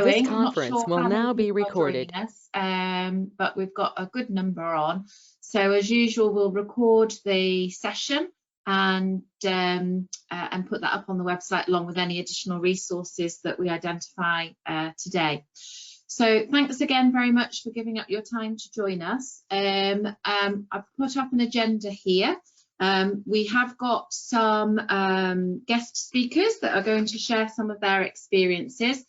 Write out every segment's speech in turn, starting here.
This I'm not conference sure will how many now be people are recorded. joining us, but we've got a good number on. So as usual, we'll record the session and put that up on the website along with any additional resources that we identify today. So thanks again very much for giving up your time to join us. I've put up an agenda here. We have got some guest speakers that are going to share some of their experiences.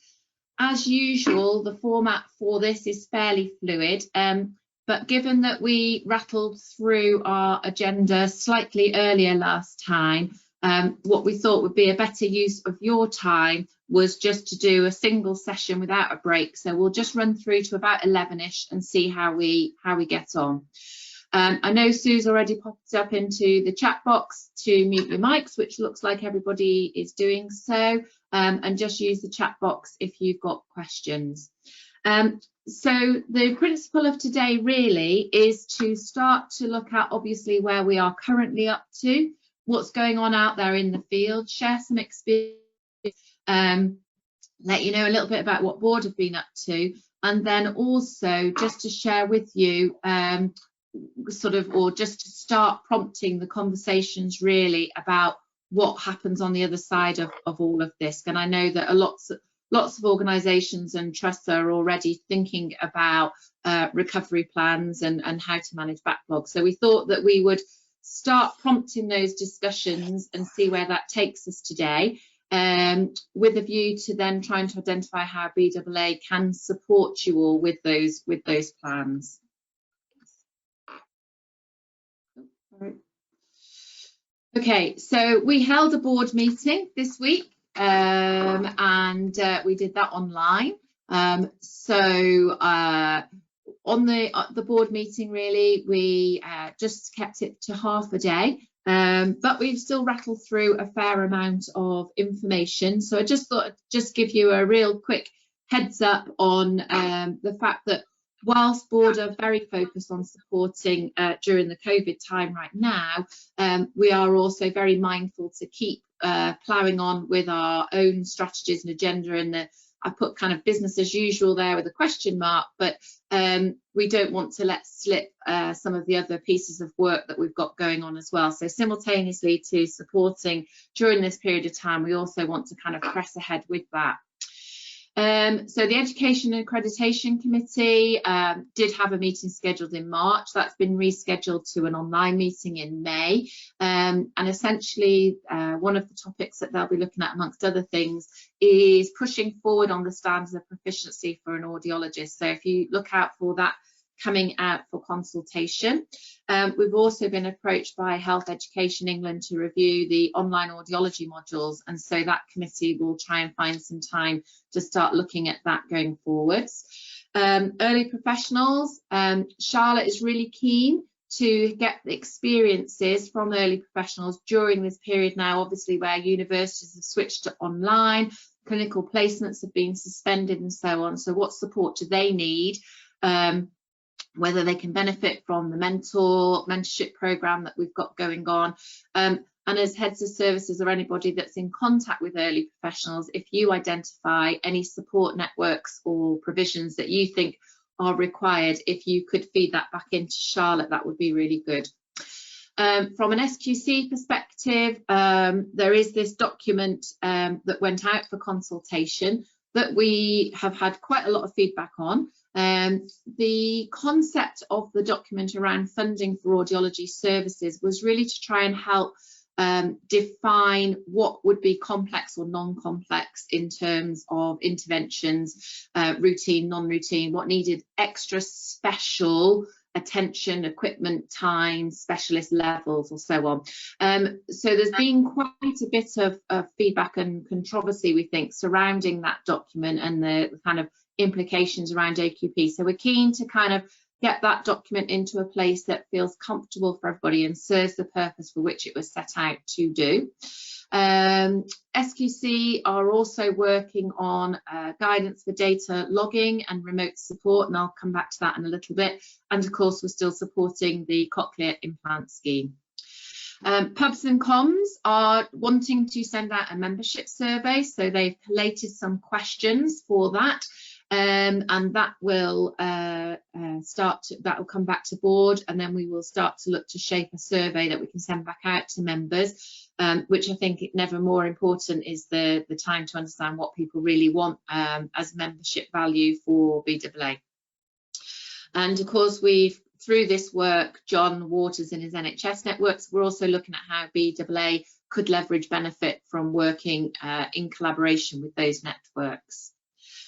As usual, the format for this is fairly fluid, but given that we rattled through our agenda slightly earlier last time, what we thought would be a better use of your time was just to do a single session without a break. So we'll just run through to about 11ish and see how we get on. I know Sue's already popped up into the chat box to mute your mics, which looks like everybody is doing so, and just use the chat box if you've got questions. So the principle of today really is to start to look at obviously where we are currently up to, what's going on out there in the field, share some experience, let you know a little bit about what board have been up to, and then also just to share with you or just to start prompting the conversations really about what happens on the other side of all of this. And I know that lots of organisations and trusts are already thinking about recovery plans and how to manage backlogs. So we thought that we would start prompting those discussions and see where that takes us today, with a view to then trying to identify how BAA can support you all with those plans. Okay, so we held a board meeting this week, and we did that online. On the board meeting, really, we just kept it to half a day, but we've still rattled through a fair amount of information. So I just thought I'd just give you a real quick heads up on the fact that whilst board are very focused on supporting during the COVID time right now, we are also very mindful to keep ploughing on with our own strategies and agenda. And I put kind of business as usual there with a question mark, but we don't want to let slip some of the other pieces of work that we've got going on as well. So simultaneously to supporting during this period of time, we also want to kind of press ahead with that. So the Education and Accreditation Committee did have a meeting scheduled in March. That's been rescheduled to an online meeting in May. And essentially, one of the topics that they'll be looking at, amongst other things, is pushing forward on the standards of proficiency for an audiologist. So if you look out for that coming out for consultation. We've also been approached by Health Education England to review the online audiology modules, and so that committee will try and find some time to start looking at that going forwards. Early professionals, Charlotte is really keen to get the experiences from early professionals during this period now, obviously where universities have switched to online, clinical placements have been suspended and so on. So what support do they need? Whether they can benefit from the mentorship program that we've got going on. And as heads of services or anybody that's in contact with early professionals, if you identify any support networks or provisions that you think are required, if you could feed that back into Charlotte, that would be really good. From an SQC perspective, there is this document that went out for consultation that we have had quite a lot of feedback on. The concept of the document around funding for audiology services was really to try and help define what would be complex or non-complex in terms of interventions, routine, non-routine, what needed extra special attention, equipment, time, specialist levels, or so on. So there's been quite a bit of feedback and controversy, we think, surrounding that document and the kind of implications around AQP. So we're keen to kind of get that document into a place that feels comfortable for everybody and serves the purpose for which it was set out to do. SQC are also working on guidance for data logging and remote support, and I'll come back to that in a little bit. And of course, we're still supporting the cochlear implant scheme. Pubs and Comms are wanting to send out a membership survey, so they've collated some questions for that, and that will that will come back to board, and then we will start to look to shape a survey that we can send back out to members, which I think never more important is the time to understand what people really want as membership value for BAA. And of course, through this work, John Waters in his NHS networks, we're also looking at how BAA could leverage benefit from working in collaboration with those networks.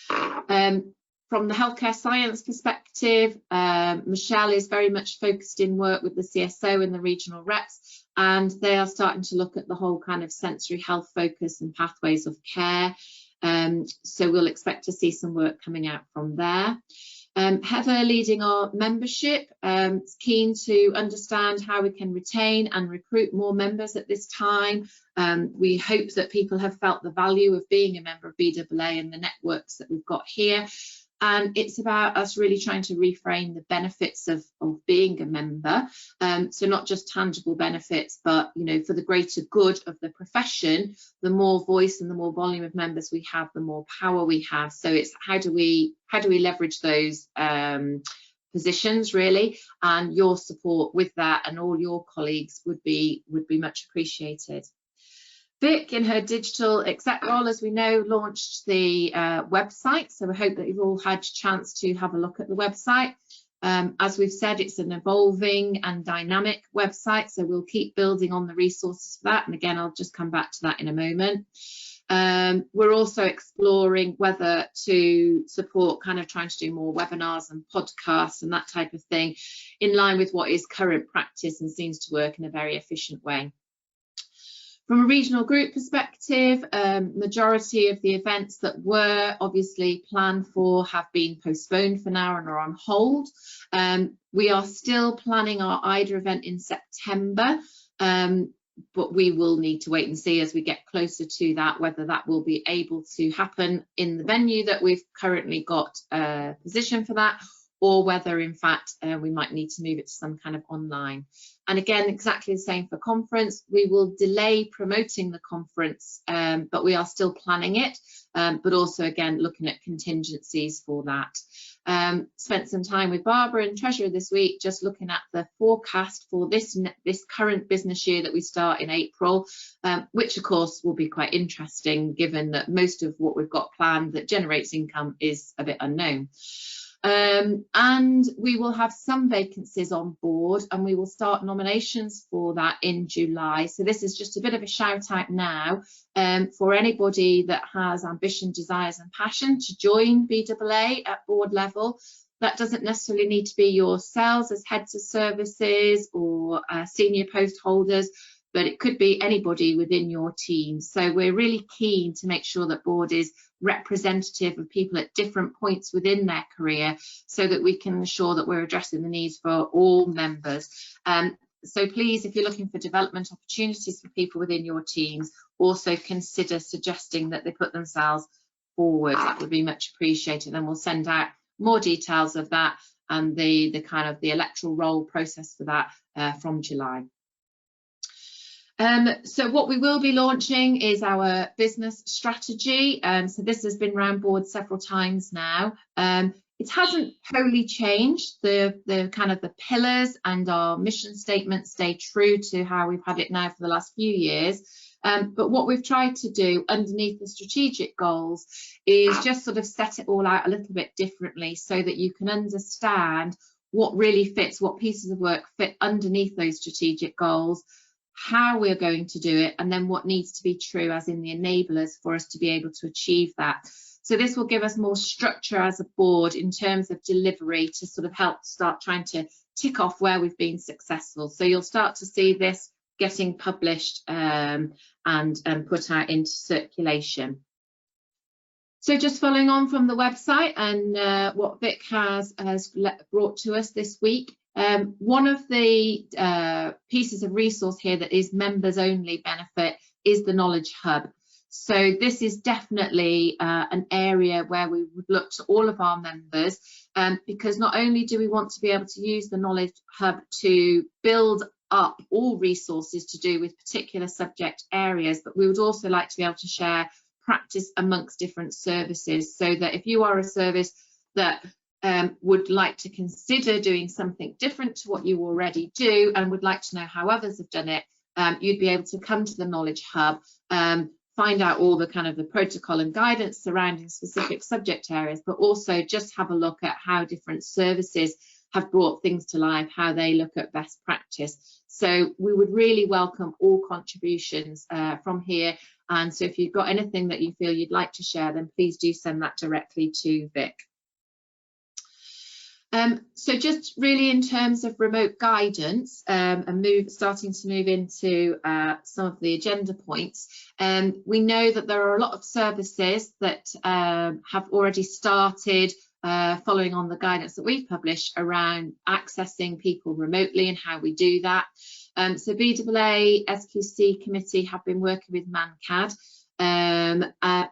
From the healthcare science perspective, Michelle is very much focused in work with the CSO and the regional reps, and they are starting to look at the whole kind of sensory health focus and pathways of care. So we'll expect to see some work coming out from there. Heather, leading our membership, is keen to understand how we can retain and recruit more members at this time. We hope that people have felt the value of being a member of BAA and the networks that we've got here. And it's about us really trying to reframe the benefits of being a member. So not just tangible benefits, but, you know, for the greater good of the profession, the more voice and the more volume of members we have, the more power we have. So it's how do we leverage those positions really, and your support with that and all your colleagues would be much appreciated. Vic, in her digital exec role, as we know, launched the website. So we hope that you've all had a chance to have a look at the website. As we've said, it's an evolving and dynamic website, so we'll keep building on the resources for that. And again, I'll just come back to that in a moment. We're also exploring whether to support kind of trying to do more webinars and podcasts and that type of thing in line with what is current practice and seems to work in a very efficient way. From a regional group perspective, majority of the events that were obviously planned for have been postponed for now and are on hold. We are still planning our IDA event in September, but we will need to wait and see as we get closer to that, whether that will be able to happen in the venue that we've currently got positioned for that, or whether in fact we might need to move it to some kind of online. And again, exactly the same for conference. We will delay promoting the conference, but we are still planning it, but also again looking at contingencies for that. Spent some time with Barbara and Treasurer this week just looking at the forecast for this current business year that we start in April, which of course will be quite interesting given that most of what we've got planned that generates income is a bit unknown. And we will have some vacancies on board, and we will start nominations for that in July. So this is just a bit of a shout out now for anybody that has ambition, desires and passion to join BAA at board level. That doesn't necessarily need to be yourselves as heads of services or senior post holders, but it could be anybody within your team. So we're really keen to make sure that board is representative of people at different points within their career so that we can ensure that we're addressing the needs for all members. So please, if you're looking for development opportunities for people within your teams, also consider suggesting that they put themselves forward. That would be much appreciated, and we'll send out more details of that and the kind of the electoral roll process for that from July. So what we will be launching is our business strategy. So this has been round board several times now. It hasn't wholly changed. The kind of the pillars and our mission statement stay true to how we've had it now for the last few years. But what we've tried to do underneath the strategic goals is just sort of set it all out a little bit differently so that you can understand what really fits, what pieces of work fit underneath those strategic goals, how we're going to do it, and then what needs to be true as in the enablers for us to be able to achieve that. So this will give us more structure as a board in terms of delivery to sort of help start trying to tick off where we've been successful. So you'll start to see this getting published and put out into circulation. So just following on from the website and what Vic has brought to us this week, one of the pieces of resource here that is members only benefit is the Knowledge Hub. So this is definitely an area where we would look to all of our members, because not only do we want to be able to use the Knowledge Hub to build up all resources to do with particular subject areas, but we would also like to be able to share practice amongst different services, so that if you are a service that would like to consider doing something different to what you already do and would like to know how others have done it, you'd be able to come to the Knowledge Hub, find out all the kind of the protocol and guidance surrounding specific subject areas, but also just have a look at how different services have brought things to life, how they look at best practice. So we would really welcome all contributions from here. And so if you've got anything that you feel you'd like to share, then please do send that directly to Vic. So just really in terms of remote guidance and starting to move into some of the agenda points, we know that there are a lot of services that have already started following on the guidance that we've published around accessing people remotely and how we do that. So BAA SQC committee have been working with ManCAD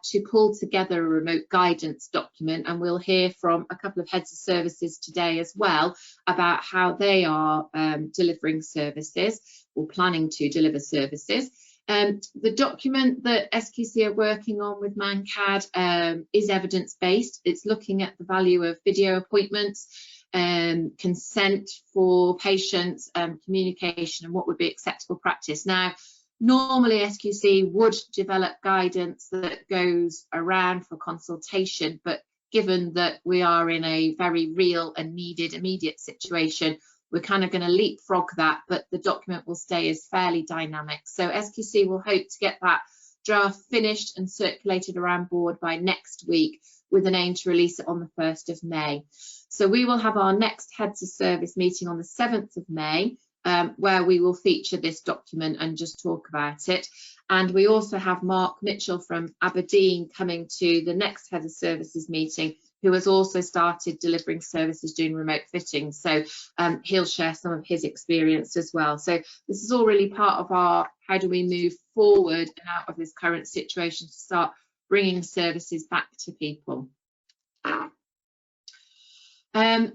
to pull together a remote guidance document, and we'll hear from a couple of heads of services today as well about how they are delivering services or planning to deliver services. The document that SQC are working on with ManCAD is evidence-based. It's looking at the value of video appointments, consent for patients, communication, and what would be acceptable practice. Now, normally SQC would develop guidance that goes around for consultation, but given that we are in a very real and needed immediate situation, we're kind of going to leapfrog that, but the document will stay as fairly dynamic. So SQC will hope to get that draft finished and circulated around board by next week, with an aim to release it on the 1st of May. So we will have our next Heads of Service meeting on the 7th of May, where we will feature this document and just talk about it. And we also have Mark Mitchell from Aberdeen coming to the next Head of Services meeting, who has also started delivering services doing remote fitting. So he'll share some of his experience as well. So this is all really part of our how do we move forward and out of this current situation to start bringing services back to people.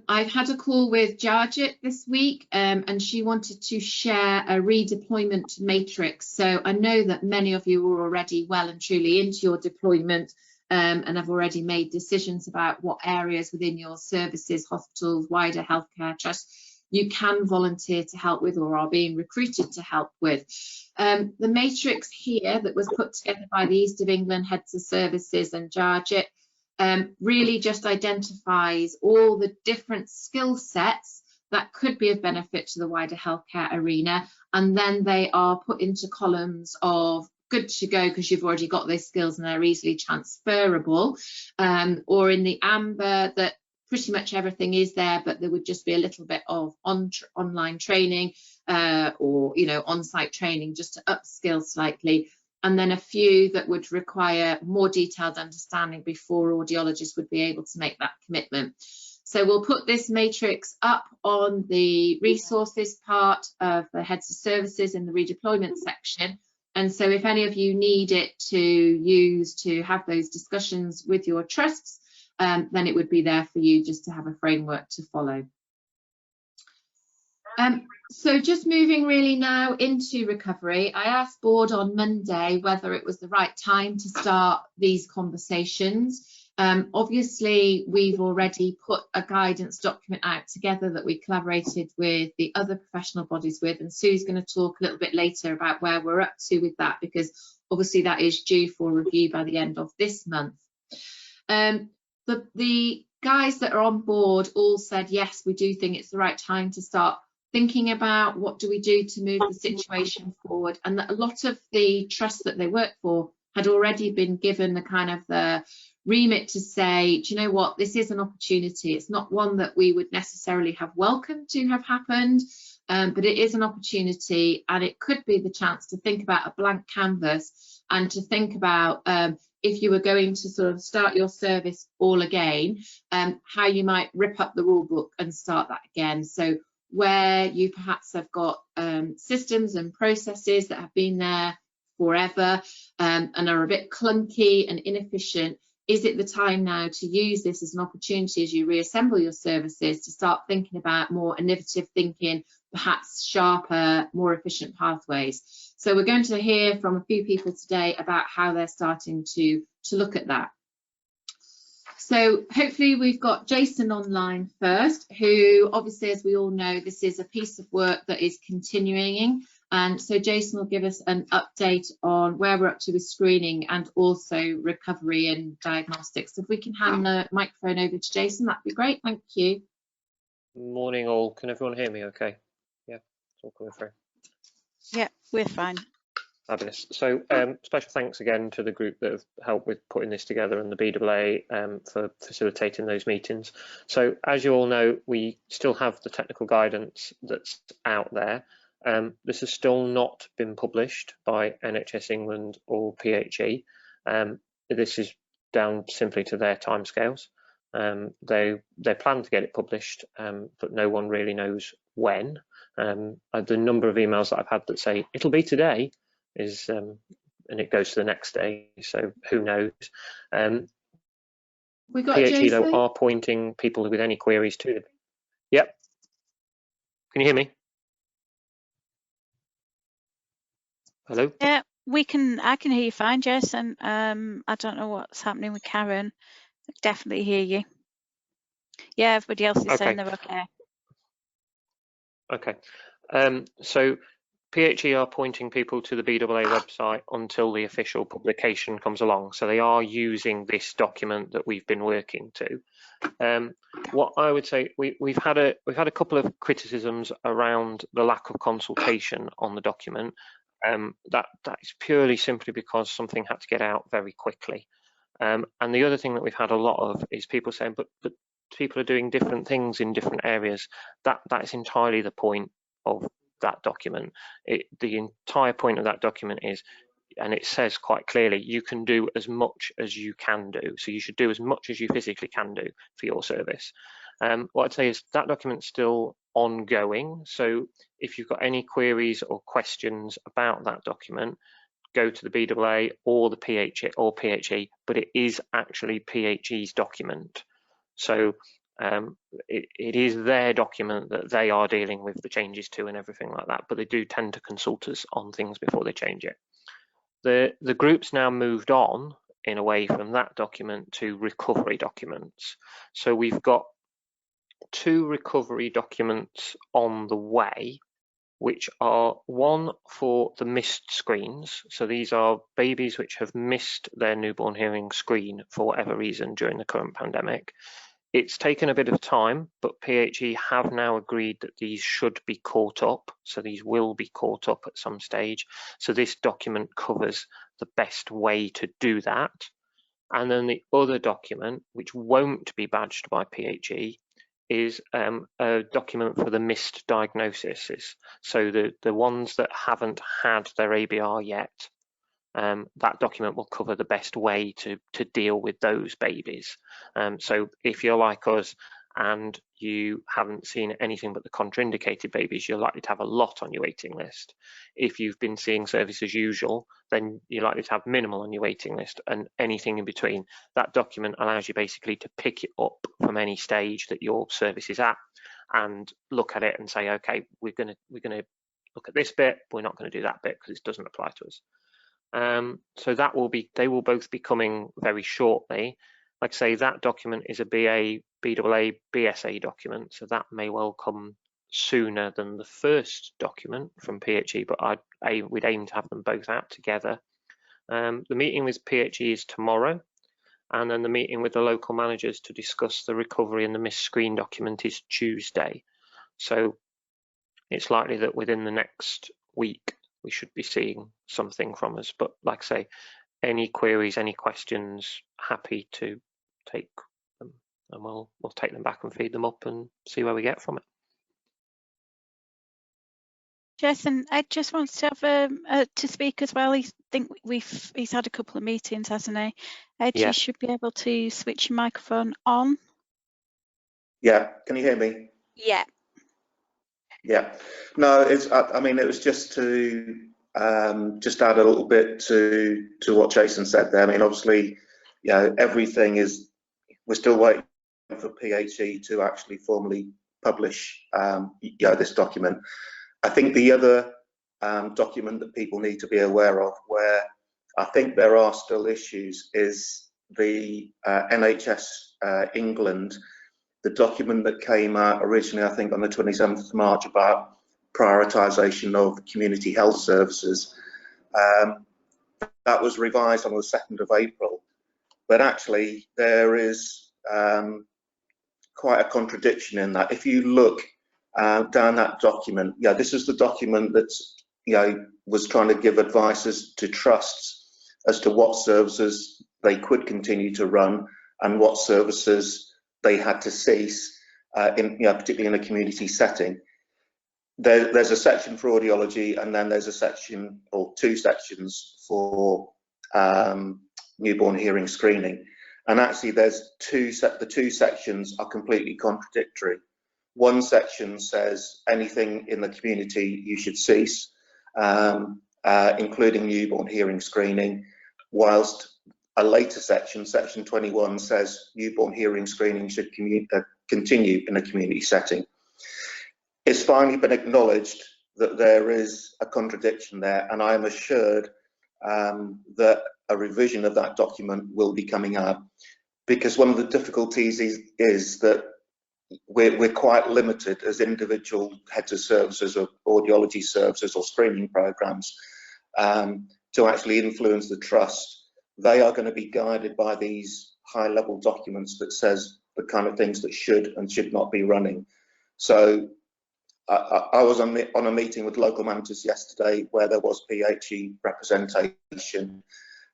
I've had a call with Jarjit this week, and she wanted to share a redeployment matrix. So I know that many of you are already well and truly into your deployment and have already made decisions about what areas within your services, hospitals, wider healthcare trusts you can volunteer to help with or are being recruited to help with. The matrix here that was put together by the East of England Heads of Services and Jarjit really just identifies all the different skill sets that could be of benefit to the wider healthcare arena, and then they are put into columns of good to go because you've already got those skills and they're easily transferable, or in the amber that pretty much everything is there, but there would just be a little bit of online training or on-site training just to upskill slightly. And then a few that would require more detailed understanding before audiologists would be able to make that commitment. So we'll put this matrix up on the resources part of the Heads of Services in the redeployment section. And so if any of you need it to use to have those discussions with your trusts, then it would be there for you just to have a framework to follow. So just moving really now into recovery, I asked board on Monday whether it was the right time to start these conversations. Obviously, we've already put a guidance document out together that we collaborated with the other professional bodies with, and Sue's going to talk a little bit later about where we're up to with that, because obviously that is due for review by the end of this month. The guys that are on board all said, yes, we do think it's the right time to start thinking about what do we do to move the situation forward, and that a lot of the trusts that they work for had already been given the kind of the remit to say, do you know what, this is an opportunity. It's not one that we would necessarily have welcomed to have happened, but it is an opportunity, and it could be the chance to think about a blank canvas and to think about if you were going to sort of start your service all again, how you might rip up the rule book and start that again. So where you perhaps have got systems and processes that have been there forever and are a bit clunky and inefficient, is it the time now to use this as an opportunity as you reassemble your services to start thinking about more innovative thinking, perhaps sharper, more efficient pathways? So we're going to hear from a few people today about how they're starting to look at that. So hopefully we've got Jason online first, who obviously, as we all know, this is a piece of work that is continuing. And so Jason will give us an update on where we're up to with screening and also recovery and diagnostics. If we can hand the microphone over to Jason, that'd be great. Thank you. Morning all. Can everyone hear me okay? Yeah, it's all coming through. Yeah, we're fine. Fabulous. So special thanks again to the group that have helped with putting this together and the BAA for facilitating those meetings. So as you all know, we still have the technical guidance that's out there. This has still not been published by NHS England or PHE. This is down simply to their timescales. They plan to get it published, but no one really knows when. The number of emails that I've had that say it'll be today is and it goes to the next day, so who knows. We got PHE Jason? though are pointing people with any queries to them. Yep. Can you hear me? Hello? Yeah, I can hear you fine, Jason. I don't know what's happening with Karen. I definitely hear you. Yeah, everybody else is saying they're okay. Okay. So PHE are pointing people to the BAA website until the official publication comes along. So they are using this document that we've been working to. What I would say, we've had a couple of criticisms around the lack of consultation on the document. That is purely simply because something had to get out very quickly. And the other thing that we've had a lot of is people saying, but people are doing different things in different areas. That is entirely the point of that document. The entire point of that document is, and it says quite clearly, you can do as much as you can do. So you should do as much as you physically can do for your service. What I'd say is that document's still ongoing. So if you've got any queries or questions about that document, go to the BAA or the PHE, but it is actually PHE's document. So it is their document that they are dealing with the changes to and everything like that, but they do tend to consult us on things before they change it. The group's now moved on in a way from that document to recovery documents. So we've got 2 recovery documents on the way, which are one for the missed screens. So these are babies which have missed their newborn hearing screen for whatever reason during the current pandemic. It's taken a bit of time, but PHE have now agreed that these should be caught up. So these will be caught up at some stage. So this document covers the best way to do that. And then the other document, which won't be badged by PHE, is a document for the missed diagnoses. So the ones that haven't had their ABR yet, that document will cover the best way to deal with those babies. So if you're like us and you haven't seen anything but the contraindicated babies, you're likely to have a lot on your waiting list. If you've been seeing service as usual, then you're likely to have minimal on your waiting list, and anything in between. That document allows you basically to pick it up from any stage that your service is at and look at it and say, okay, we're gonna look at this bit, but we're not going to do that bit because it doesn't apply to us. So they will both be coming very shortly. Like I say, that document is a BAA, BSA document, so that may well come sooner than the first document from PHE, but we'd aim to have them both out together. The meeting with PHE is tomorrow, and then the meeting with the local managers to discuss the recovery and the missed screen document is Tuesday. So it's likely that within the next week we should be seeing something from us. But like I say, any queries, any questions, happy to take them, and we'll take them back and feed them up and see where we get from it. Jason, Ed just wants to have to speak as well. He's had a couple of meetings, hasn't he? Ed, Yeah. You should be able to switch your microphone on. Yeah, can you hear me? Yeah. Yeah. No, I mean, it was just to just add a little bit to what Jason said there. I mean, obviously, you know, everything is, we're still waiting for PHE to actually formally publish, you know, this document. I think the other document that people need to be aware of, where I think there are still issues, is the NHS England, the document that came out originally, I think on the 27th of March, about prioritisation of community health services. That was revised on the 2nd of April, but actually there is quite a contradiction in that. If you look down that document, yeah, this is the document that, you know, was trying to give advice to trusts as to what services they could continue to run and what services they had to cease, in, you know, particularly in a community setting. There's a section for audiology, and then there's a section, or two sections, for newborn hearing screening. And actually there's the two sections are completely contradictory. One section says anything in the community you should cease, including newborn hearing screening, whilst a later section, section 21, says newborn hearing screening should continue in a community setting. It's finally been acknowledged that there is a contradiction there, and I am assured that a revision of that document will be coming out, because one of the difficulties is that we're quite limited as individual heads of services or audiology services or screening programs to actually influence the trust. They are going to be guided by these high-level documents that says the kind of things that should and should not be running. So I was on a meeting with local managers yesterday where there was PHE representation,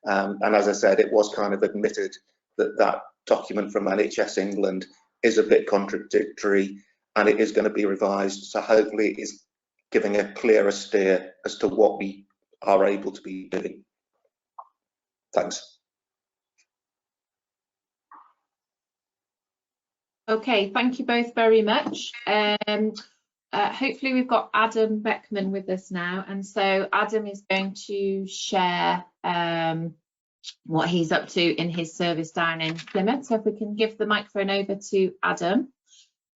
and as I said, it was kind of admitted that that document from NHS England is a bit contradictory, and it is going to be revised, so hopefully it is giving a clearer steer as to what we are able to be doing. Thanks. Okay, thank you both very much. Hopefully we've got Adam Beckman with us now, and so Adam is going to share what he's up to in his service down in Plymouth. So if we can give the microphone over to Adam,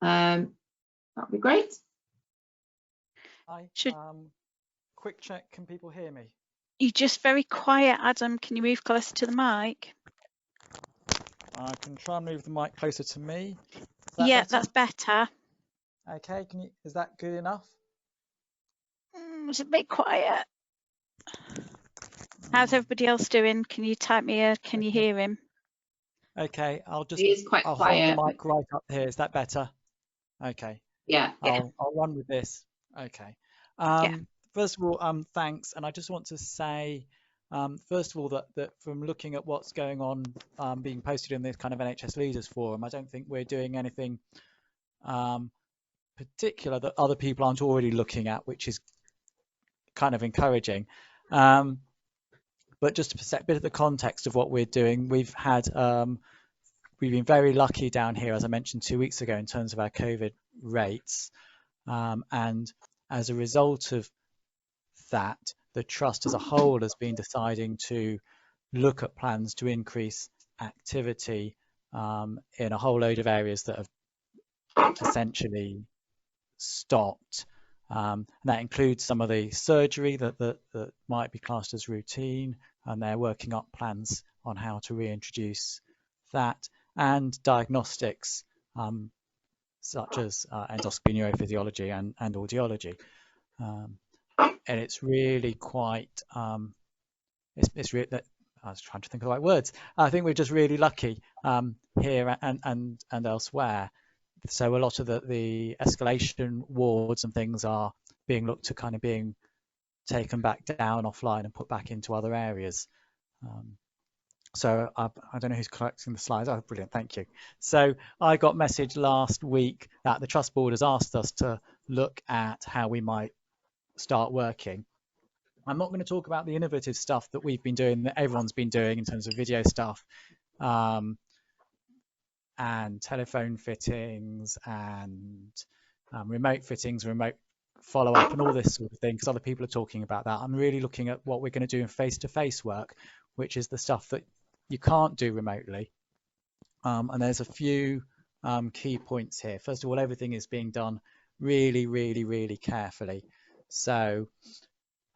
that'd be great. Hi. Quick check, can people hear me? You're just very quiet, Adam. Can you move closer to the mic? I can try and move the mic closer to me. Yeah, better? that's better. Okay, is that good enough? It's a bit quiet. How's everybody else doing? Can you type me can you hear him? Okay, I'll quiet. hold the mic right up here. Is that better? Okay. Yeah. I'll run with this. Okay. Yeah. First of all, thanks. And I just want to say, first of all, that from looking at what's going on being posted in this kind of NHS Leaders Forum, I don't think we're doing anything particular that other people aren't already looking at, which is kind of encouraging. But just to set a bit of the context of what we're doing, we've been very lucky down here, as I mentioned 2 weeks ago, in terms of our COVID rates. And as a result of that, the trust as a whole has been deciding to look at plans to increase activity in a whole load of areas that have essentially stopped. And that includes some of the surgery that might be classed as routine, and they're working up plans on how to reintroduce that, and diagnostics such as endoscopy, neurophysiology, and audiology. And it's really quite, it's really, I was trying to think of the right words. I think we're just really lucky here and elsewhere. So a lot of the escalation wards and things are being looked to kind of being taken back down offline and put back into other areas. So I don't know who's collecting the slides. Oh, brilliant, thank you. So I got message last week that the Trust Board has asked us to look at how we might start working. I'm not going to talk about the innovative stuff that we've been doing, that everyone's been doing in terms of video stuff, and telephone fittings and remote fittings, remote follow-up and all this sort of thing, because other people are talking about that. I'm really looking at what we're going to do in face-to-face work, which is the stuff that you can't do remotely. And there's a few key points here. First of all, everything is being done really, really, really carefully. So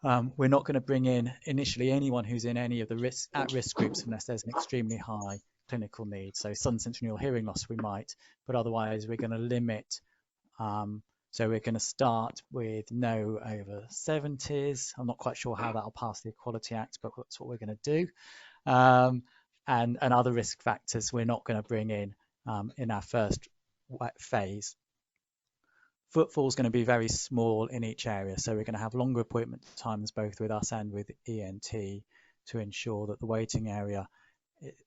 we're not going to bring in initially anyone who's in any of the at-risk groups unless there's an extremely high clinical need. So sudden sensorineural hearing loss we might, but otherwise we're going to limit. So we're going to start with no over 70s. I'm not quite sure how that'll pass the Equality Act, but that's what we're going to do. And other risk factors we're not going to bring in our first phase. Footfall is going to be very small in each area, so we're going to have longer appointment times both with us and with ENT to ensure that the waiting area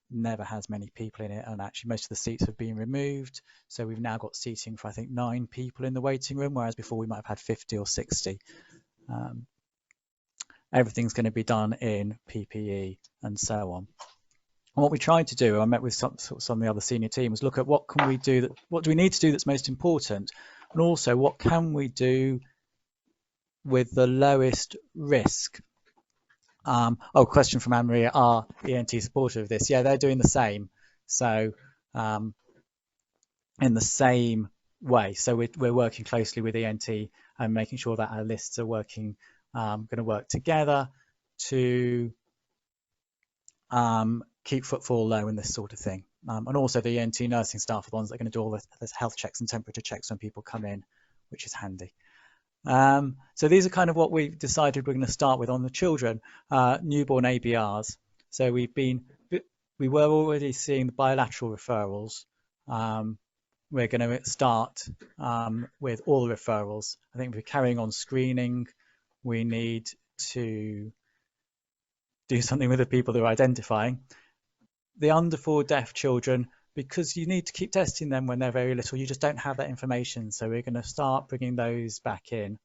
never has many people in it, and actually most of the seats have been removed, so we've now got seating for I think 9 people in the waiting room, whereas before we might have had 50 or 60. Everything's going to be done in PPE and so on. And what we tried to do, I met with some of the other senior team, was look at what can we do, what do we need to do that's most important, and also what can we do with the lowest risk. Question from Anne-Marie, are ENT supportive of this? Yeah, they're doing the same. So in the same way. So we're working closely with ENT and making sure that our lists are working, going to work together to keep footfall low and this sort of thing. And also the ENT nursing staff are the ones that are going to do all the health checks and temperature checks when people come in, which is handy. So these are kind of what we've decided we're going to start with on the children, newborn ABRs. So we were already seeing the bilateral referrals. We're going to start with all the referrals. I think we're carrying on screening. We need to do something with the people that are identifying. The under 4 deaf children, because you need to keep testing them when they're very little, you just don't have that information. So we're going to start bringing those back in.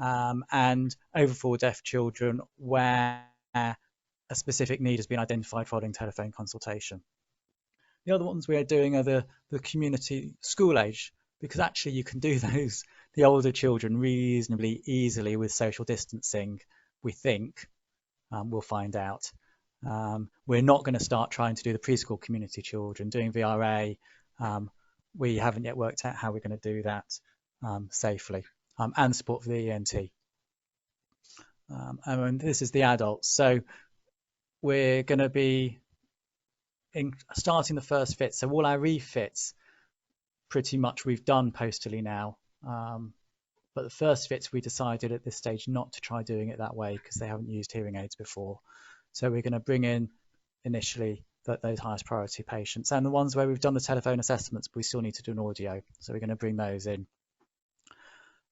And over 4 deaf children where a specific need has been identified following telephone consultation. The other ones we are doing are the community school age, because actually you can do those, the older children, reasonably easily with social distancing, we think. We'll find out. We're not going to start trying to do the preschool community children, doing VRA. We haven't yet worked out how we're going to do that safely, and support for the ENT. And this is the adults. So we're going to be starting the first fit. So all our refits, pretty much we've done postally now. But the first fits, we decided at this stage not to try doing it that way because they haven't used hearing aids before. So we're going to bring in initially those highest priority patients, and the ones where we've done the telephone assessments, but we still need to do an audio. So we're going to bring those in.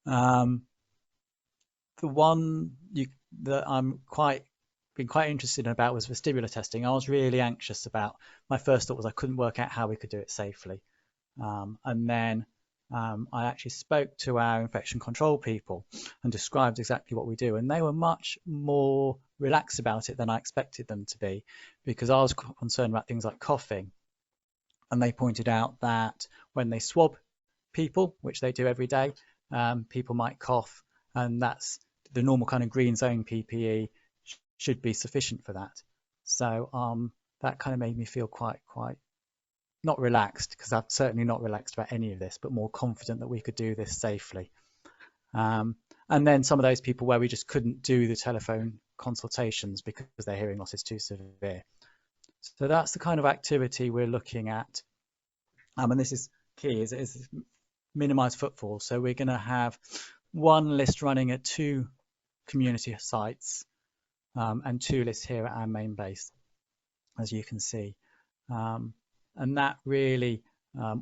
The one that I'm been quite interested about was vestibular testing. I was really anxious about. My first thought was I couldn't work out how we could do it safely, and then I actually spoke to our infection control people and described exactly what we do, and they were much more relaxed about it than I expected them to be, because I was concerned about things like coughing, and they pointed out that when they swab people, which they do every day, people might cough, and that's the normal kind of green zone PPE should be sufficient for that. So that kind of made me feel quite not relaxed, because I'm certainly not relaxed about any of this, but more confident that we could do this safely. And then some of those people where we just couldn't do the telephone consultations because their hearing loss is too severe. So that's the kind of activity we're looking at. And this is key, is minimize footfall. So we're going to have one list running at 2 community sites and 2 lists here at our main base, as you can see. And that really,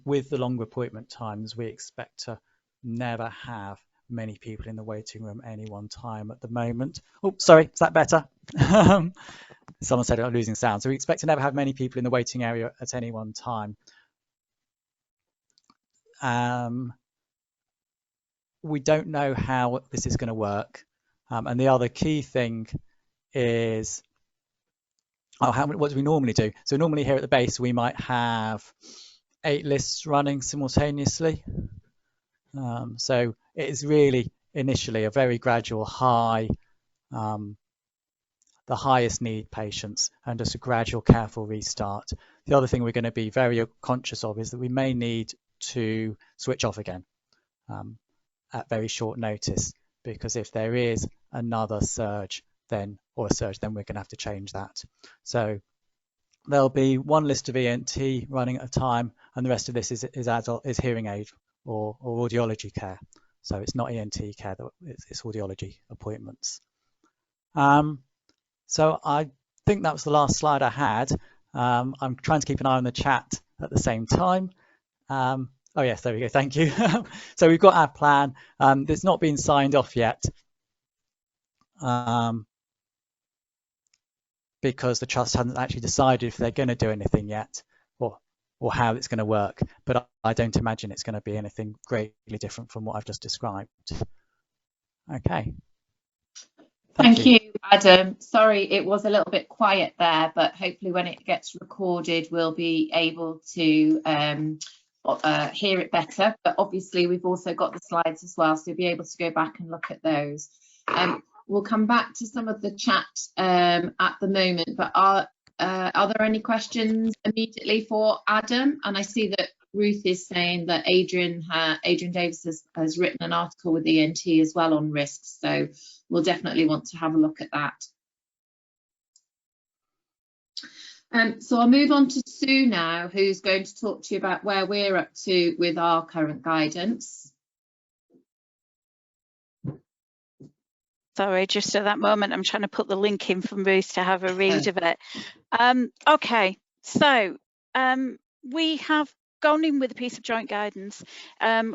with the longer appointment times, we expect to never have many people in the waiting room at any one time at the moment. Oh, sorry, is that better? Someone said I'm losing sound. So we expect to never have many people in the waiting area at any one time. We don't know how this is going to work. And the other key thing is, what do we normally do? So normally here at the base, we might have 8 lists running simultaneously. So it is really initially a very gradual high. The the highest need patients, and just a gradual, careful restart. The other thing we're going to be very conscious of is that we may need to switch off again at very short notice, because if there is another surge, then we're going to have to change that. So there'll be one list of ENT running at a time, and the rest of this is hearing aid or audiology care. So it's not ENT care, it's audiology appointments. So I think that was the last slide I had. I'm trying to keep an eye on the chat at the same time. Oh yes, there we go, thank you. So we've got our plan. It's not been signed off yet because the trust hasn't actually decided if they're going to do anything yet, or how it's going to work. But I don't imagine it's going to be anything greatly different from what I've just described. Okay. Thank you, Adam. Sorry, it was a little bit quiet there, but hopefully when it gets recorded, we'll be able to hear it better. But obviously, we've also got the slides as well, so you'll be able to go back and look at those. We'll come back to some of the chat at the moment, but are there any questions immediately for Adam? And I see that Ruth is saying that Adrian Davis has written an article with ENT as well on risks, so we'll definitely want to have a look at that. So I'll move on to Sue now, who's going to talk to you about where we're up to with our current guidance. Sorry, just at that moment, I'm trying to put the link in from Ruth to have a read of it. Okay, so we have gone in with a piece of joint guidance.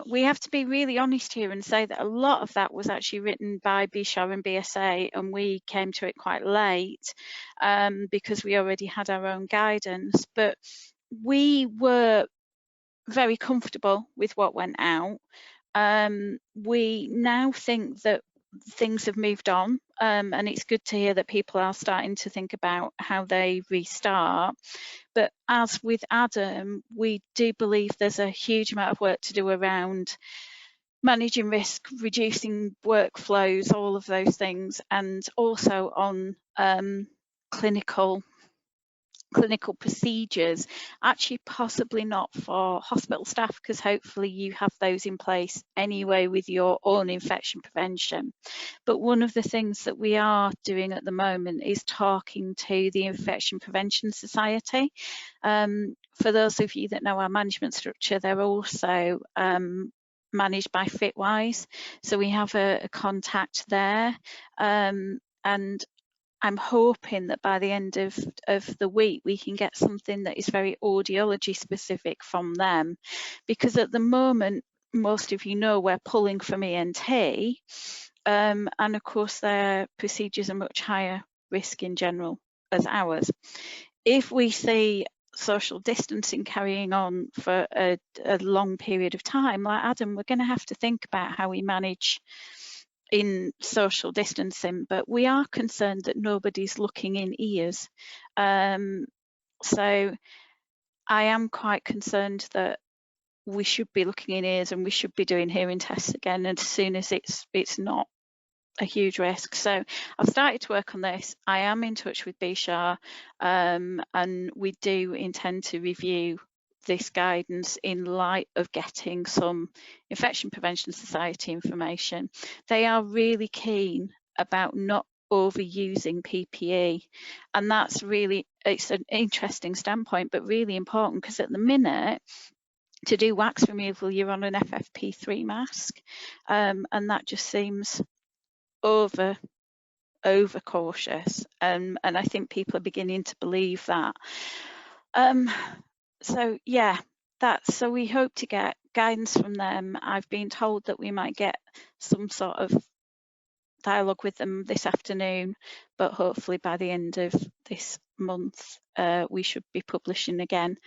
We have to be really honest here and say that a lot of that was actually written by BSHA and BSA, and we came to it quite late because we already had our own guidance. But we were very comfortable with what went out. We now think that things have moved on, and it's good to hear that people are starting to think about how they restart. But as with Adam, we do believe there's a huge amount of work to do around managing risk, reducing workflows, all of those things, and also on clinical procedures, actually possibly not for hospital staff, because hopefully you have those in place anyway with your own infection prevention. But one of the things that we are doing at the moment is talking to the Infection Prevention Society. For those of you that know our management structure, they're also managed by Fitwise, so we have a contact there, and I'm hoping that by the end of the week we can get something that is very audiology specific from them, because at the moment, most of you know, we're pulling from ENT, and of course their procedures are much higher risk in general as ours. If we see social distancing carrying on for a long period of time, like Adam, we're going to have to think about how we manage in social distancing, but we are concerned that nobody's looking in ears. So I am quite concerned that we should be looking in ears and we should be doing hearing tests again as soon as it's not a huge risk. So I've started to work on this. I am in touch with BSHA, and we do intend to review this guidance in light of getting some Infection Prevention Society information. They are really keen about not overusing PPE, and that's really, it's an interesting standpoint, but really important, because at the minute, to do wax removal, you're on an FFP3 mask, and that just seems over cautious, and I think people are beginning to believe that. So yeah, so we hope to get guidance from them. I've been told that we might get some sort of dialogue with them this afternoon, but hopefully by the end of this month we should be publishing again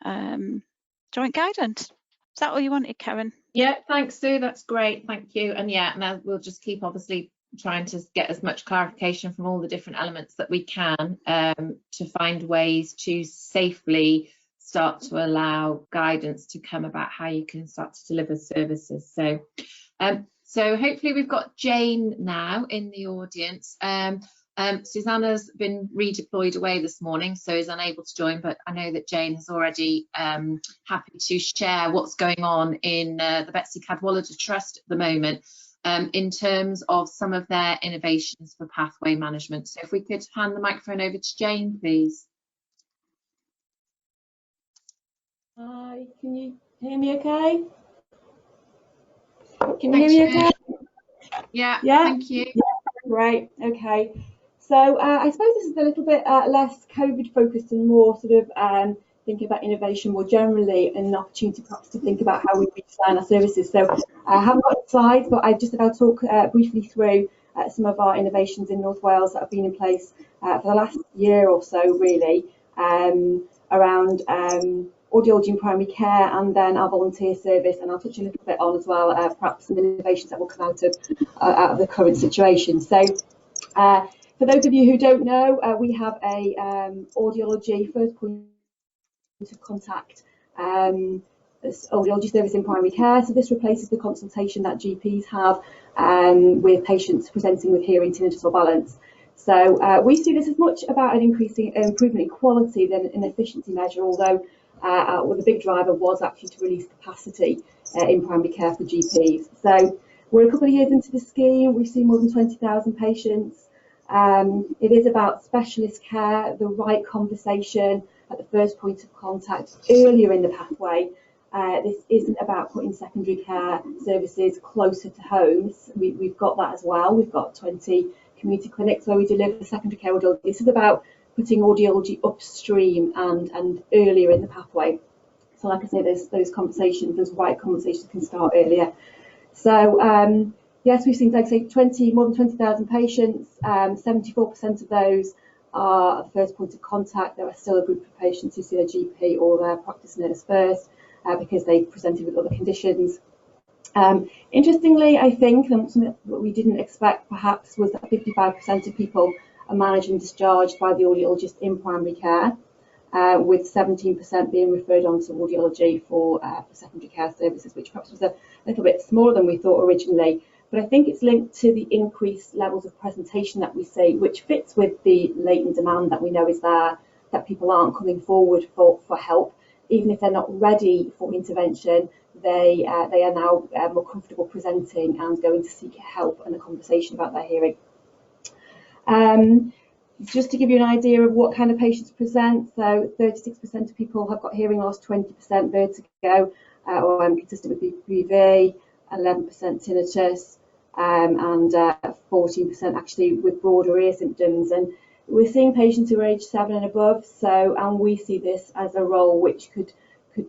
joint guidance. Is that all you wanted, Karen? Yeah, thanks, Sue, that's great, thank you. And yeah, now we'll just keep obviously trying to get as much clarification from all the different elements that we can to find ways to safely start to allow guidance to come about how you can start to deliver services. So hopefully we've got Jane now in the audience. Susanna's been redeployed away this morning, so is unable to join, but I know that Jane is already happy to share what's going on in the Betsy Cadwallader Trust at the moment in terms of some of their innovations for pathway management. So if we could hand the microphone over to Jane, please. Hi, can you hear me okay? Can Thanks, you hear me okay? Yeah, Yeah, thank you. yeah, great, okay. So I suppose this is a little bit less COVID focused and more sort of thinking about innovation more generally, and an opportunity perhaps to think about how we redesign our services. So I haven't got slides, but I'll talk briefly through some of our innovations in North Wales that have been in place for the last year or so, really, around audiology in primary care, and then our volunteer service, and I'll touch a little bit on as well perhaps some innovations that will come out of the current situation. So for those of you who don't know, we have a audiology first point of contact audiology service in primary care. So this replaces the consultation that GPs have with patients presenting with hearing, tinnitus or balance. So we see this as much about an improvement in quality than an efficiency measure, although well, the big driver was actually to release capacity in primary care for GPs. So we're a couple of years into the scheme. We've seen more than 20,000 patients. It is about specialist care, the right conversation at the first point of contact earlier in the pathway. This isn't about putting secondary care services closer to homes. We've got that as well. We've got 20 community clinics where we deliver secondary care audiology. This is about putting audiology upstream and earlier in the pathway. So like I say, those conversations, those right conversations can start earlier. So yes, we've seen, like I say, more than 20,000 patients. 74% of those are the first point of contact. There are still a group of patients who see their GP or their practice nurse first because they presented with other conditions. Interestingly, I think, and something that we didn't expect perhaps, was that 55% of people are managed and discharged by the audiologist in primary care, with 17% being referred on to audiology for secondary care services, which perhaps was a little bit smaller than we thought originally. But I think it's linked to the increased levels of presentation that we see, which fits with the latent demand that we know is there, that people aren't coming forward for help. Even if they're not ready for intervention, they are now more comfortable presenting and going to seek help and a conversation about their hearing. Just to give you an idea of what kind of patients present, so 36% of people have got hearing loss, 20% vertigo or consistent with BPV, 11% tinnitus, and 14% actually with broader ear symptoms. And we're seeing patients who are age 7 and above, and we see this as a role which could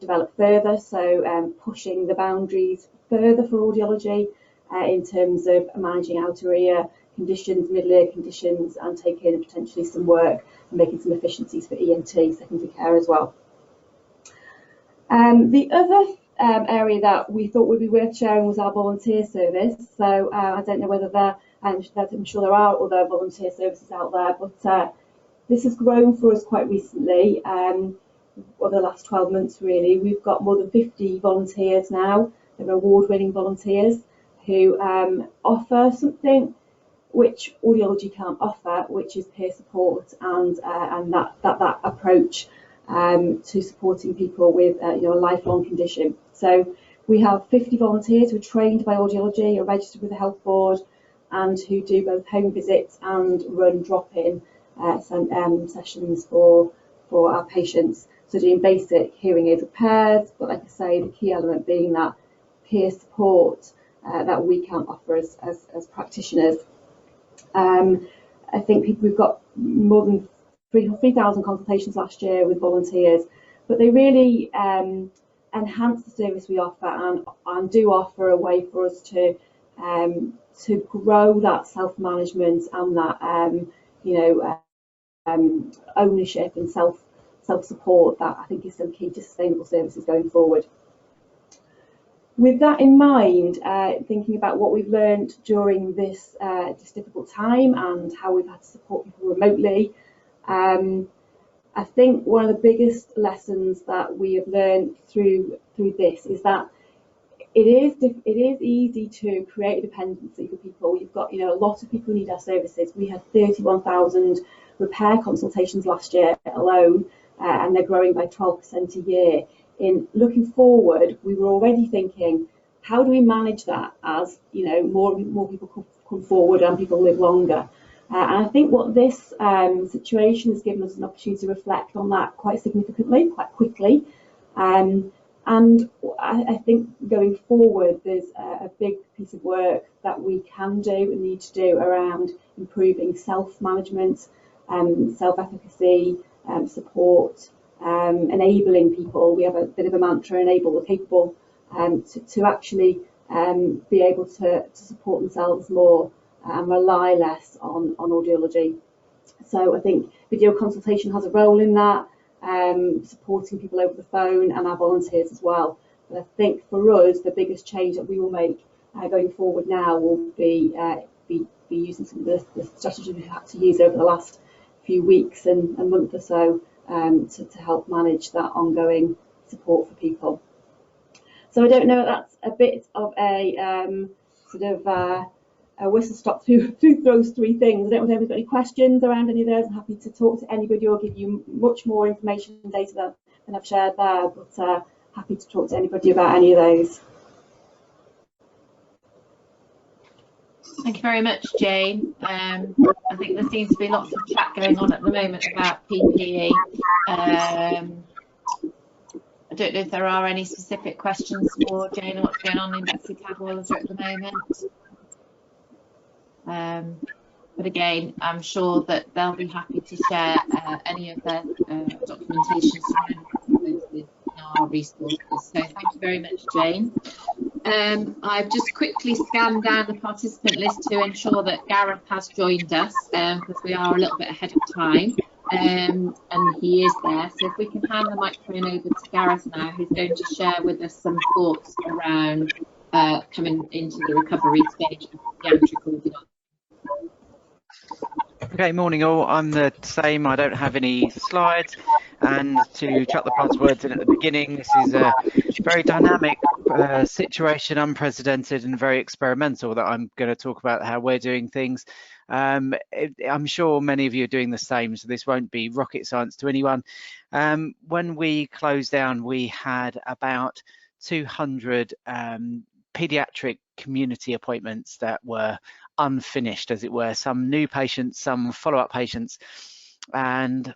develop further, so pushing the boundaries further for audiology in terms of managing outer ear conditions, middle ear conditions, and taking potentially some work and making some efficiencies for ENT secondary care as well. The other area that we thought would be worth sharing was our volunteer service. So I don't know whether I'm sure there are other volunteer services out there, but this has grown for us quite recently, over the last 12 months really. We've got more than 50 volunteers now. They're award-winning volunteers who offer something which audiology can't offer, which is peer support and that approach to supporting people with a lifelong condition. So we have 50 volunteers who are trained by Audiology, are registered with the Health Board, and who do both home visits and run drop-in sessions for our patients. So doing basic hearing aid repairs, but like I say, the key element being that peer support that we can't offer as practitioners. I think we've got more than 3,000 consultations last year with volunteers, but they really enhance the service we offer and do offer a way for us to grow that self-management and that ownership and self-support that I think is some key to sustainable services going forward. With that in mind, thinking about what we've learned during this difficult time and how we've had to support people remotely, I think one of the biggest lessons that we have learned through this is that it is easy to create a dependency for people. You've got, a lot of people who need our services. We had 31,000 repair consultations last year alone, and they're growing by 12% a year. In looking forward, we were already thinking, how do we manage that as more people come forward and people live longer? And I think what this situation has given us an opportunity to reflect on that quite significantly, quite quickly. And I think going forward, there's a big piece of work that we can do and need to do around improving self-management, self-efficacy, support, enabling people. We have a bit of a mantra, enable the capable, to actually be able to support themselves more and rely less on audiology. So I think video consultation has a role in that, supporting people over the phone and our volunteers as well. But I think for us, the biggest change that we will make going forward now will be using some of the strategies we've had to use over the last few weeks and a month or so to help manage that ongoing support for people. So I don't know, that's a bit of a sort of a whistle stop through those three things. I don't know if anybody's got any questions around any of those. I'm happy to talk to anybody or give you much more information and data than I've shared there, but happy to talk to anybody about any of those. Thank you very much, Jane. I think there seems to be lots of chat going on at the moment about PPE. I don't know if there are any specific questions for Jane or what's going on in Betsy Cadwallader at the moment. But again, I'm sure that they'll be happy to share any of their documentation in our resources. So thank you very much, Jane. I've just quickly scanned down the participant list to ensure that Gareth has joined us, because we are a little bit ahead of time, and he is there. So if we can hand the microphone over to Gareth now, who's going to share with us some thoughts around coming into the recovery stage of theatrical audiology. Okay, morning all. I'm the same. I don't have any slides. And to chuck the buzzwords in at the beginning, this is a very dynamic situation, unprecedented and very experimental, that I'm going to talk about how we're doing things. I'm sure many of you are doing the same, so this won't be rocket science to anyone. When we closed down, we had about 200 paediatric community appointments that were unfinished, as it were, some new patients, some follow-up patients, and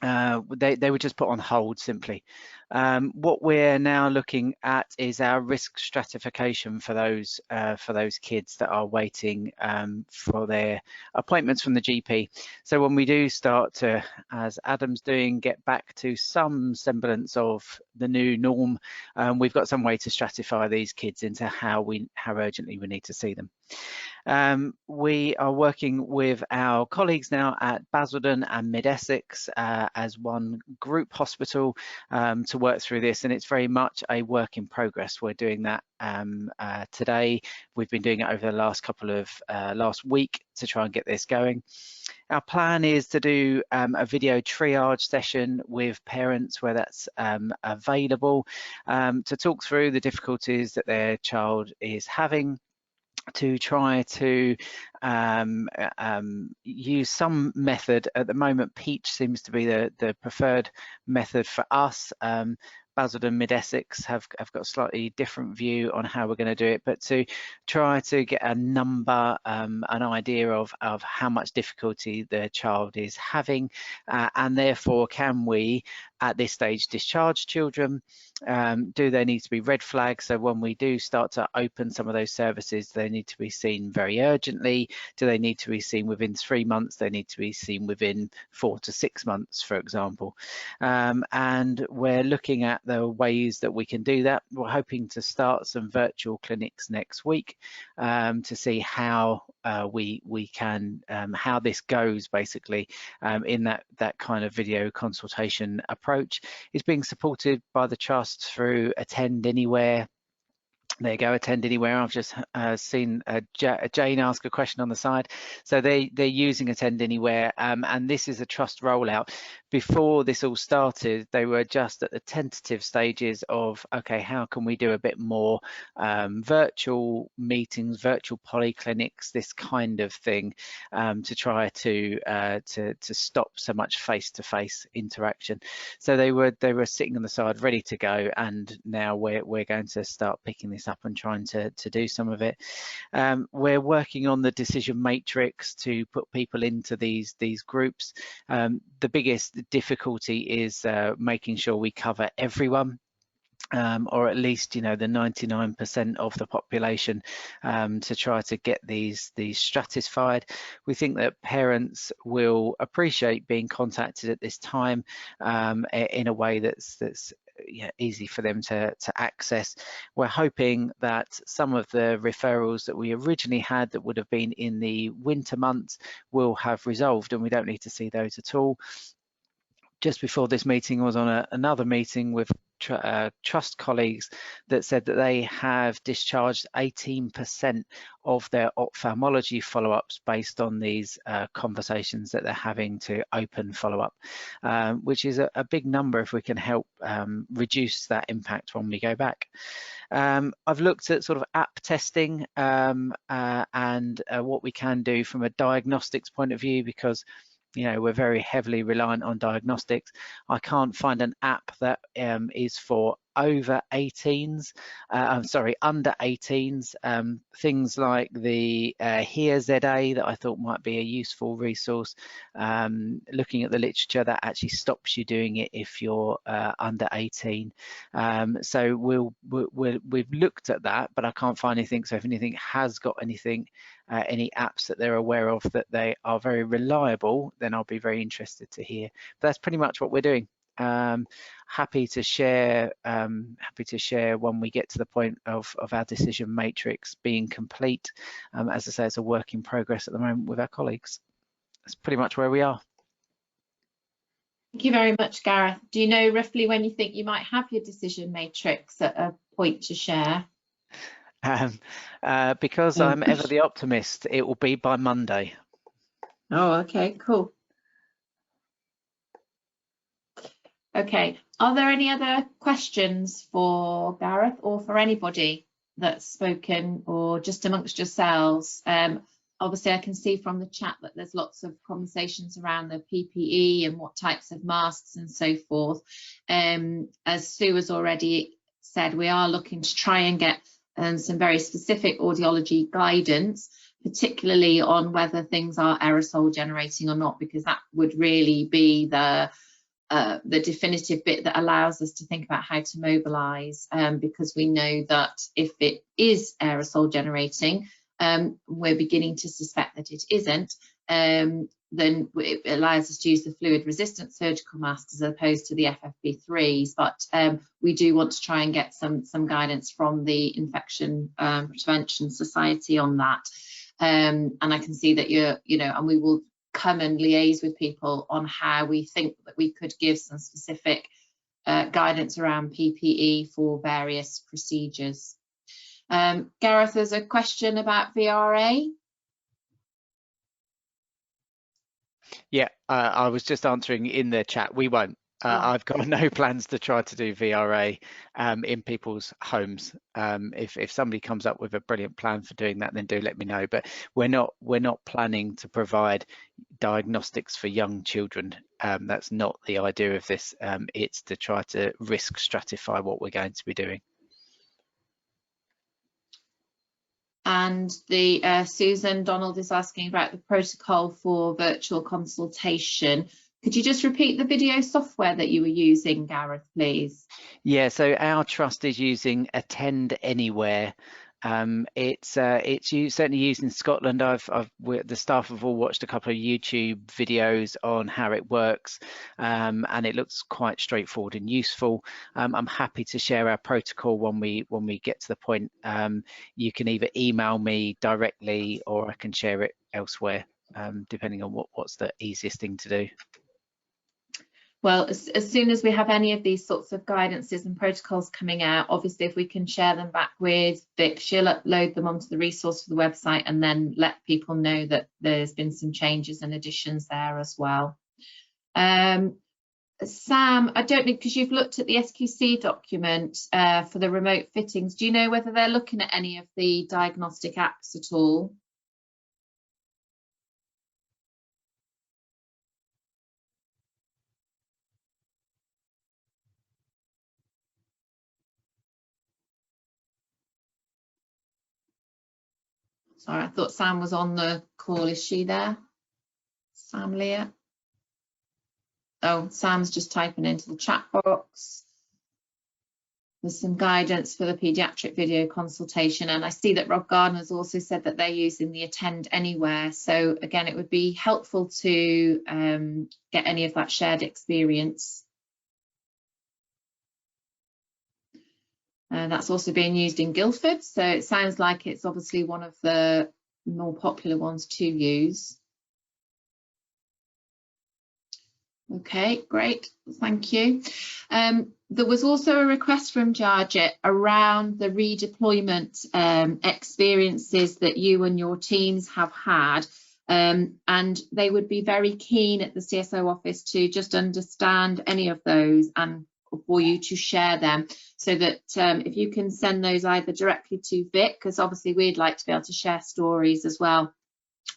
they were just put on hold simply. What we're now looking at is our risk stratification for those kids that are waiting for their appointments from the GP. So when we do start to, as Adam's doing, get back to some semblance of the new norm, we've got some way to stratify these kids into how urgently we need to see them. We are working with our colleagues now at Basildon and Mid-Essex as one group hospital to work through this, and it's very much a work in progress. We're doing that today. We've been doing it over the last week to try and get this going. Our plan is to do a video triage session with parents where that's available, to talk through the difficulties that their child is having, to try to use some method. At the moment, Peach seems to be the preferred method for us. Basildon Mid-Essex have got a slightly different view on how we're going to do it, but to try to get a number, an idea of how much difficulty the child is having, and therefore can we at this stage discharge children? Do they need to be red flags? So when we do start to open some of those services, they need to be seen very urgently. Do they need to be seen within 3 months? They need to be seen within 4 to 6 months, for example. And we're looking at the ways that we can do that. We're hoping to start some virtual clinics next week to see how we can, how this goes basically in that kind of video consultation approach. Is being supported by the Trust through Attend Anywhere, There you go, attend anywhere. I've just seen Jane ask a question on the side. So they're using attend anywhere, and this is a trust rollout. Before this all started, they were just at the tentative stages of, okay, how can we do a bit more virtual meetings, virtual polyclinics, this kind of thing, to try to stop so much face-to-face interaction. So they were sitting on the side ready to go, and now we're going to start picking this up and trying to do some of it. We're working on the decision matrix to put people into these groups. The biggest difficulty is making sure we cover everyone. Or at least, you know, the 99% of the population, to try to get these stratified. We think that parents will appreciate being contacted at this time in a way that's easy for them to access. We're hoping that some of the referrals that we originally had that would have been in the winter months will have resolved, and we don't need to see those at all. Just before this meeting, I was on another meeting with trust colleagues that said that they have discharged 18% of their ophthalmology follow-ups based on these conversations that they're having to open follow-up, which is a big number if we can help reduce that impact when we go back. I've looked at sort of app testing and what we can do from a diagnostics point of view, because you know, we're very heavily reliant on diagnostics. I can't find an app that is for over 18s, under 18s. Things like the Here ZA that I thought might be a useful resource. Looking at the literature, that actually stops you doing it if you're under 18. So we've looked at that, but I can't find anything. So if anything has got anything, any apps that they're aware of that they are very reliable, then I'll be very interested to hear. But that's pretty much what we're doing. Happy to share when we get to the point of our decision matrix being complete. As I say, it's a work in progress at the moment with our colleagues. That's pretty much where we are. Thank you very much, Gareth. Do you know roughly when you think you might have your decision matrix at a point to share? Because I'm ever the optimist, it will be by Monday. Oh, okay, cool. Okay, are there any other questions for Gareth or for anybody that's spoken, or just amongst yourselves? Obviously, I can see from the chat that there's lots of conversations around the PPE and what types of masks and so forth. As Sue has already said, we are looking to try and get some very specific audiology guidance, particularly on whether things are aerosol generating or not, because that would really be the definitive bit that allows us to think about how to mobilise, because we know that if it is aerosol generating, we're beginning to suspect that it isn't, then it allows us to use the fluid resistant surgical masks as opposed to the FFP3s. But we do want to try and get some guidance from the Infection Prevention Society on that. And I can see that and we will come and liaise with people on how we think that we could give some specific guidance around PPE for various procedures. Gareth, there's a question about VRA. Yeah, I was just answering in the chat. We won't. I've got no plans to try to do VRA in people's homes. If somebody comes up with a brilliant plan for doing that, then do let me know. But we're not planning to provide diagnostics for young children. That's not the idea of this. It's to try to risk stratify what we're going to be doing. And the Susan Donald is asking about the protocol for virtual consultation. Could you just repeat the video software that you were using, Gareth, please? Yeah, so our trust is using Attend Anywhere. It's certainly used in Scotland. The staff have all watched a couple of YouTube videos on how it works, and it looks quite straightforward and useful. I'm happy to share our protocol when we get to the point. You can either email me directly or I can share it elsewhere, depending on what's the easiest thing to do. Well, as soon as we have any of these sorts of guidances and protocols coming out, obviously if we can share them back with Vic, she'll upload them onto the resource for the website and then let people know that there's been some changes and additions there as well. Sam, I don't know, because you've looked at the SQC document for the remote fittings, do you know whether they're looking at any of the diagnostic apps at all? Sorry, I thought Sam was on the call. Is she there? Sam Leah? Oh, Sam's just typing into the chat box. There's some guidance for the paediatric video consultation, and I see that Rob Gardner's also said that they're using the Attend Anywhere. So again, it would be helpful to get any of that shared experience. That's also being used in Guildford, so it sounds like it's obviously one of the more popular ones to use. Okay, great, thank you. There was also a request from Jarjit around the redeployment experiences that you and your teams have had, and they would be very keen at the CSO office to just understand any of those and for you to share them, so that if you can send those either directly to Vic, because obviously we'd like to be able to share stories as well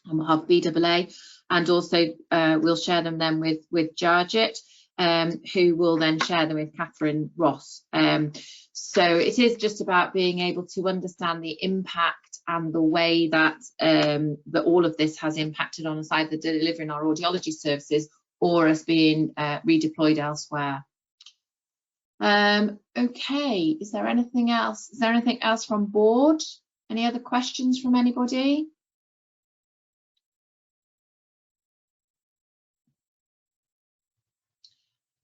on behalf of BAA, and also we'll share them then with Jarjit, who will then share them with Catherine Ross. So it is just about being able to understand the impact and the way that that all of this has impacted on us, either delivering our audiology services or us being redeployed elsewhere. Okay, is there anything else? Is there anything else from board? Any other questions from anybody?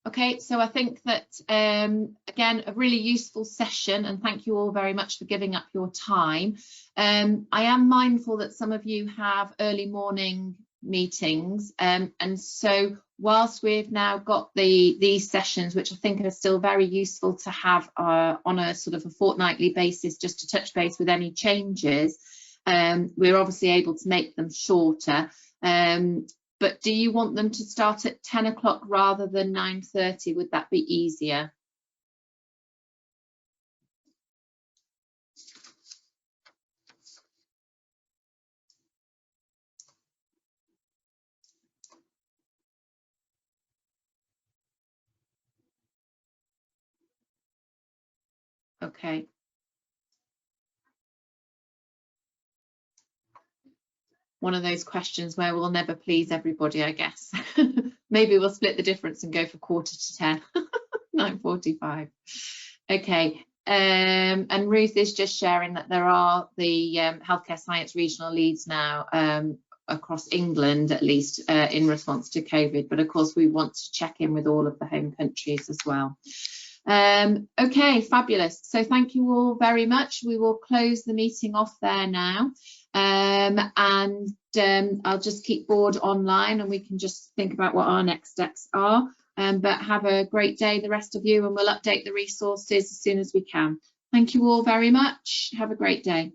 Okay, so I think that, again, a really useful session, and thank you all very much for giving up your time. I am mindful that some of you have early morning meetings, and so whilst we've now got these sessions, which I think are still very useful to have on a sort of a fortnightly basis, just to touch base with any changes, we're obviously able to make them shorter. But do you want them to start at 10 o'clock rather than 9:30? Would that be easier? Okay. One of those questions where we'll never please everybody, I guess. Maybe we'll split the difference and go for 9:45, 9:45. Okay. And Ruth is just sharing that there are the healthcare science regional leads now across England, at least in response to COVID. But of course, we want to check in with all of the home countries as well. Okay, fabulous. So thank you all very much. We will close the meeting off there now. And I'll just keep board online and we can just think about what our next steps are. But have a great day, the rest of you, and we'll update the resources as soon as we can. Thank you all very much. Have a great day.